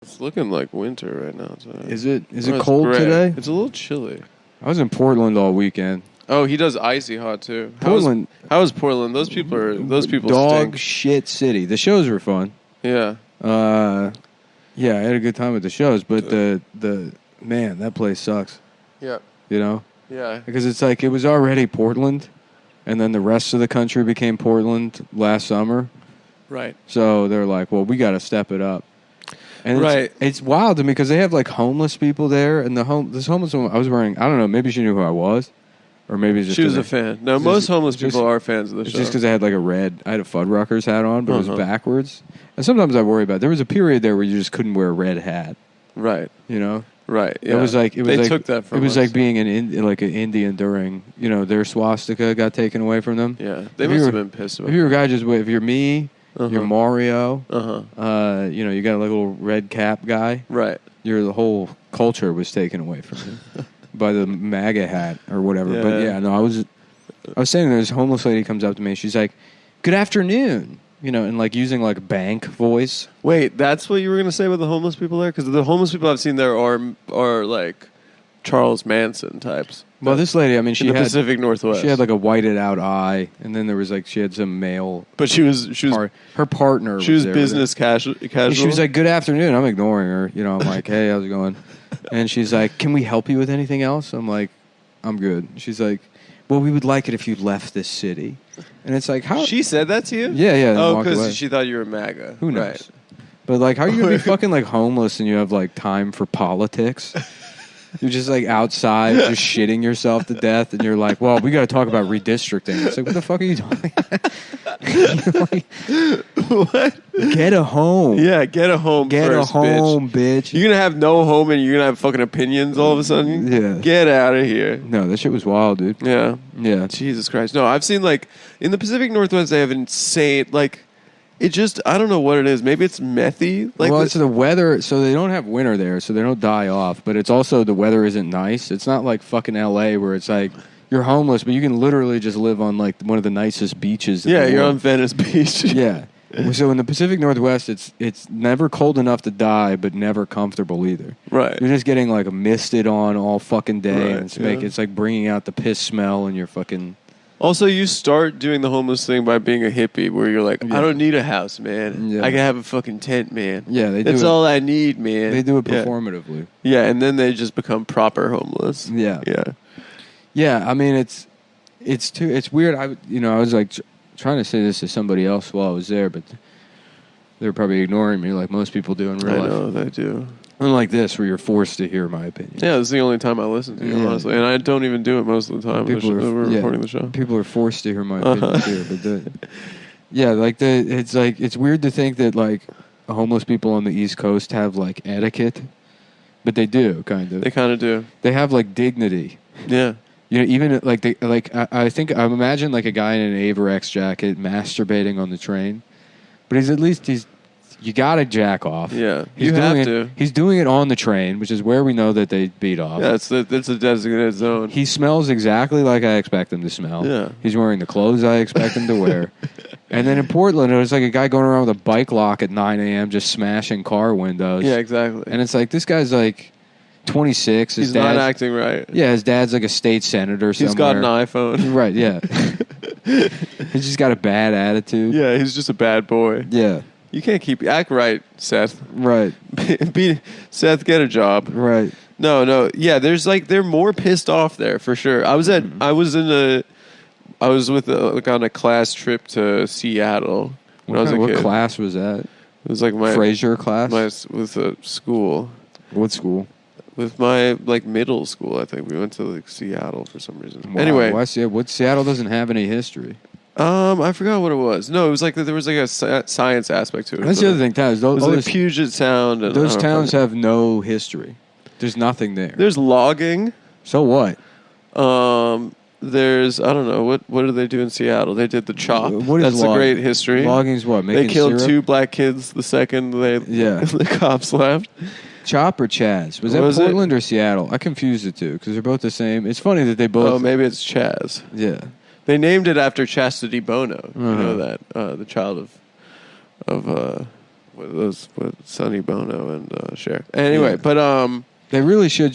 It's looking like winter right now. Today. Is it cold gray. today? It's a little chilly. I was in Portland all weekend. Oh, he does icy hot too. Portland. How is Portland? Those people dog stink. shit city. The shows were fun. Yeah. Yeah, I had a good time with the shows, but the man, that place sucks. Yeah. You know? Yeah. Because it's like it was already Portland, and then the rest of the country became Portland last summer. Right. So they're like, well, we got to step it up. And right. It's wild to me because they have like homeless people there, and this homeless woman I was wearing, I don't know, maybe she knew who I was, or maybe just she was a fan. No, most homeless people are fans of the show. Just because I had like I had a Fuddruckers hat on, but it was backwards. And sometimes I worry about it. There was a period there where you just couldn't wear a red hat. Right. You know? Right. Yeah. They took that from us. It was like being an Indian during, their swastika got taken away from them. Yeah. They must have been pissed about it. If you're a guy if you're me, you're Mario, you got a little red cap guy. Right. The whole culture was taken away from you by the MAGA hat or whatever. Yeah. But yeah, no, I was saying this homeless lady comes up to me. She's like, "Good afternoon," and like using like bank voice. Wait, that's what you were gonna say about the homeless people there? Because the homeless people I've seen there are like Charles Manson types. Well, this lady, I mean, she in the had Pacific Northwest. She had like a whited out eye, and then there was like she had some male. But she was her partner. She was business casual. And she was like, "Good afternoon." I'm ignoring her. I'm like, "Hey, how's it going?" And she's like, "Can we help you with anything else?" I'm like, "I'm good." She's like, "Well, we would like it if you left this city." And it's like, how she said that to you? Yeah. Oh, because she thought you were MAGA. Who knows? Right. But like, how are you gonna be fucking like homeless and you have like time for politics? You're just like outside, just shitting yourself to death, and you're like, "Well, we got to talk about redistricting." It's like, what the fuck are you talking about? What? Get a home. Yeah, get a home. Get first, a home, bitch. You're gonna have no home, and you're gonna have fucking opinions all of a sudden. Yeah, get out of here. No, that shit was wild, dude. Yeah. Jesus Christ. No, I've seen like in the Pacific Northwest, they have insane like. It just, I don't know what it is. Maybe it's methy. Like it's the weather. So they don't have winter there, so they don't die off. But it's also the weather isn't nice. It's not like fucking L.A. where it's like you're homeless, but you can literally just live on like one of the nicest beaches. Yeah, you're on Venice Beach. Yeah. So in the Pacific Northwest, it's never cold enough to die, but never comfortable either. Right. You're just getting like misted on all fucking day, right, and it's like bringing out the piss smell in your fucking. Also, you start doing the homeless thing by being a hippie, where you're like, I don't need a house, man. Yeah. I can have a fucking tent, man. Yeah, they do. That's all I need, man. They do it performatively. Yeah, and then they just become proper homeless. Yeah, yeah, yeah. I mean, it's weird. I was like trying to say this to somebody else while I was there, but they're probably ignoring me, like most people do in real life. I know they do. Unlike this, where you're forced to hear my opinion. Yeah, this is the only time I listen to you, honestly. And I don't even do it most of the time we're recording the show. People are forced to hear my opinion too. But it's weird to think that like homeless people on the East Coast have like etiquette, but they do kind of. They kind of do. They have like dignity. Yeah. Even like I imagine like a guy in an Averex jacket masturbating on the train, but he's you gotta jack off. Yeah, you have to. He's doing it on the train, which is where we know that they beat off. Yeah, it's a designated zone. He smells exactly like I expect him to smell. Yeah. He's wearing the clothes I expect him to wear. And then in Portland, it was like a guy going around with a bike lock at 9 a.m. just smashing car windows. Yeah, exactly. And it's like, this guy's like 26. He's not acting right. Yeah, his dad's like a state senator somewhere. He's got an iPhone. Right, yeah. He's just got a bad attitude. Yeah, he's just a bad boy. Yeah. You can't act right, Seth. Right. Seth, get a job. Right. No. Yeah, they're more pissed off there for sure. I was on a class trip to Seattle when I was a kid. What class was that? It was like my Fraser class. With a school. What school? With my middle school, I think we went to Seattle for some reason. Wow. Anyway, Seattle doesn't have any history. I forgot what it was. No, it was like there was like a science aspect to it. That's the other thing, towns. It was like Puget Sound. And those towns have no history. There's nothing there. There's logging. So what? There's I don't know what do they do in Seattle? They did the chop. What is That's a great history. Logging's what? Making they killed syrup? 2 black kids the second the cops left. Chop or Chaz? Was that Portland or Seattle? I confused the two because they're both the same. It's funny that they both. Oh, maybe it's Chaz. Yeah. They named it after Chastity Bono. You know that the child of with Sonny Bono and Cher. Anyway, but they really should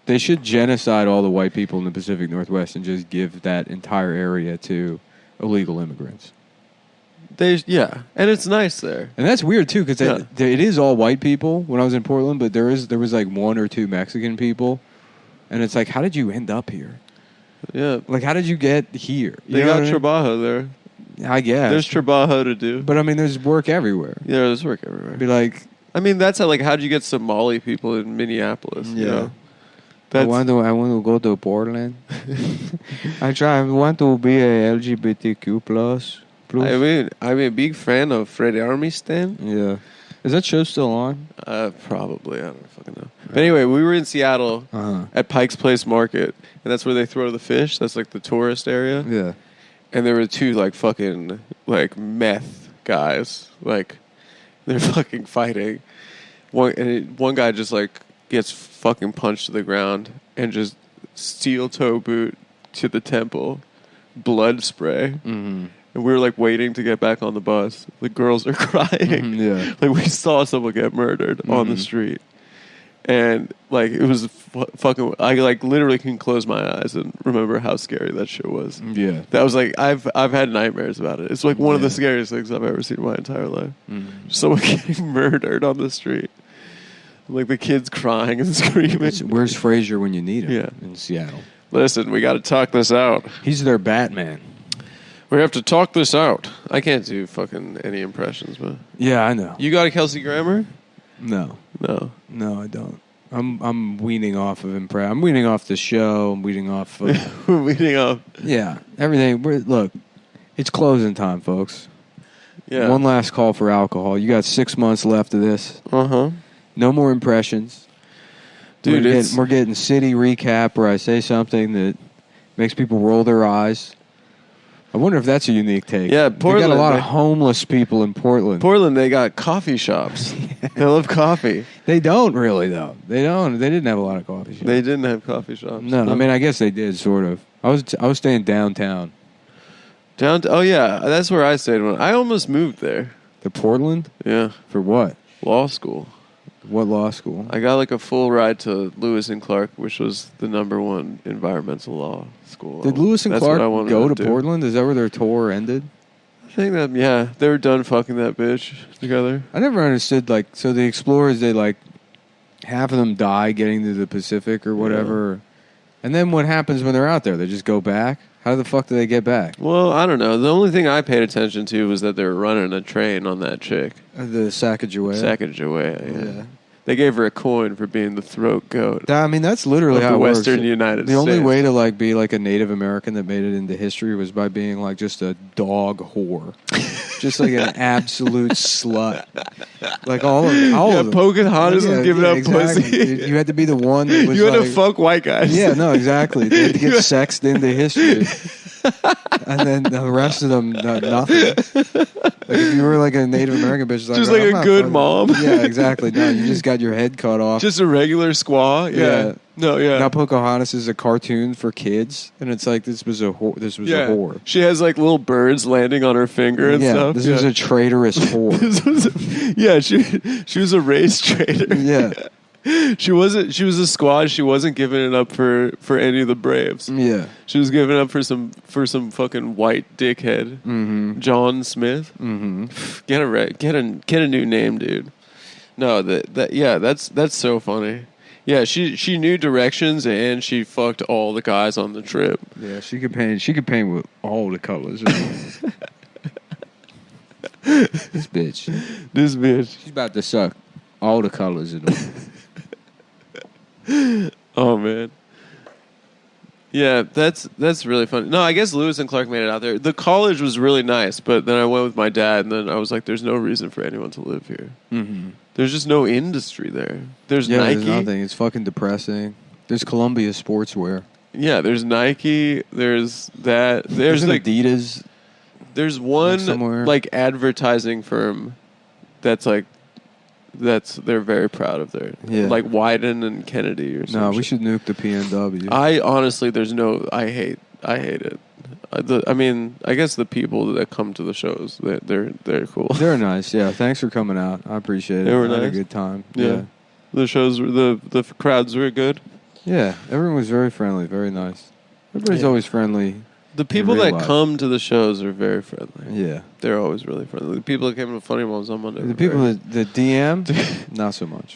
they should genocide all the white people in the Pacific Northwest and just give that entire area to illegal immigrants. And it's nice there. And that's weird too, because it is all white people when I was in Portland, but there was like 1 or 2 Mexican people, and it's like, how did you end up here? Yeah, like how did you get here? They got trabajo there. I guess there's trabajo to do, but I mean, there's work everywhere. Yeah, there's work everywhere. Be like, I mean, that's how how'd you get Somali people in Minneapolis? Yeah. You know? I want to go to Portland. I want to be a LGBTQ plus. I'm a big fan of Fred Armisen. Yeah. Is that show still on? Probably. I don't fucking know. But anyway, we were in Seattle at Pike's Place Market, and that's where they throw the fish. That's like the tourist area. Yeah. And there were 2 like fucking like meth guys. Like they're fucking fighting. One guy just like gets fucking punched to the ground and just steel toe boot to the temple, blood spray. Mm-hmm. And we were like waiting to get back on the bus. The girls are crying. Mm-hmm, yeah. Like we saw someone get murdered on the street. And like it was fucking. I like literally can close my eyes and remember how scary that shit was. Yeah, that was like I've had nightmares about it. It's like one of the scariest things I've ever seen in my entire life. Someone getting murdered on the street, like the kids crying and screaming. Where's Frazier when you need him? Yeah, in Seattle. Listen, we got to talk this out. He's their Batman. We have to talk this out. I can't do fucking any impressions, but yeah, I know. You got a Kelsey Grammer? No, I don't. I'm weaning off of impress. I'm weaning off the show. I'm weaning off. We're weaning off. Yeah, everything. Look, it's closing time, folks. Yeah. One last call for alcohol. You got 6 months left of this. No more impressions, dude. We're getting city recap where I say something that makes people roll their eyes. I wonder if that's a unique take. Yeah, Portland. They got a lot of homeless people in Portland. Portland, they got coffee shops. They love coffee. They don't really, though. They don't. They didn't have a lot of coffee shops. They didn't have coffee shops. No, I mean, I guess they did, sort of. I was staying downtown. Oh, yeah. That's where I stayed. I almost moved there. To Portland? Yeah. For what? Law school. What law school? I got like a full ride to Lewis and Clark, which was the #1 environmental law school. Did Lewis and Clark go to Portland? Is that where their tour ended? I think that, yeah. They were done fucking that bitch together. I never understood, like, so the explorers, they, like, half of them die getting to the Pacific or whatever. Yeah. And then what happens when they're out there? They just go back? How the fuck do they get back? Well, I don't know. The only thing I paid attention to was that they were running a train on that chick. The Sacagawea? Sacagawea, yeah. They gave her a coin for being the throat goat. I mean, that's literally how it works. The Western United States. The only way to like be like a Native American that made it into history was by being like just a dog whore, just like an absolute slut. Like all of them. Pocahontas was giving up exactly. pussy. You had to be the one that was. You had to fuck white guys. Yeah, no, exactly. They had to get sexed into history. And then the rest of them, nothing. Like if you were like a Native American bitch, just like a good mom. Yeah, exactly. No, you just got your head cut off. Just a regular squaw. Yeah. No, yeah. Now Pocahontas is a cartoon for kids, and it's like this was a whore. She has like little birds landing on her finger and stuff. This was a traitorous whore. She was a race traitor. Yeah. She was a squad. She wasn't giving it up for any of the Braves. Yeah, she was giving it up for some fucking white dickhead, John Smith. Get a new name, dude. No, that's so funny. Yeah, she knew directions and she fucked all the guys on the trip. Yeah, she could paint. She could paint with all the colors. This bitch. She's about to suck all the colors in them. Oh man, yeah, that's really funny. No, I guess Lewis and Clark made it out there. The college was really nice, but then I went with my dad, and then I was like, "There's no reason for anyone to live here. There's just no industry there. There's Nike. There's nothing. It's fucking depressing. There's Columbia Sportswear. Yeah, there's Nike. There's that. There's like Adidas. There's one like advertising firm that's like. They're very proud of their like Wyden and Kennedy or something. No, we should nuke the PNW. I honestly, I hate it. I mean, I guess the people that come to the shows, they're cool. They're nice. Yeah, thanks for coming out. I appreciate it. They were I had a nice. good time. Yeah. The shows were the crowds were good. Yeah, everyone was very friendly, very nice. Everybody's always friendly. The people real that life. come to the shows are very friendly. Yeah. They're always really friendly. The people that came to Funny Moms on Monday. The people that DM, not so much.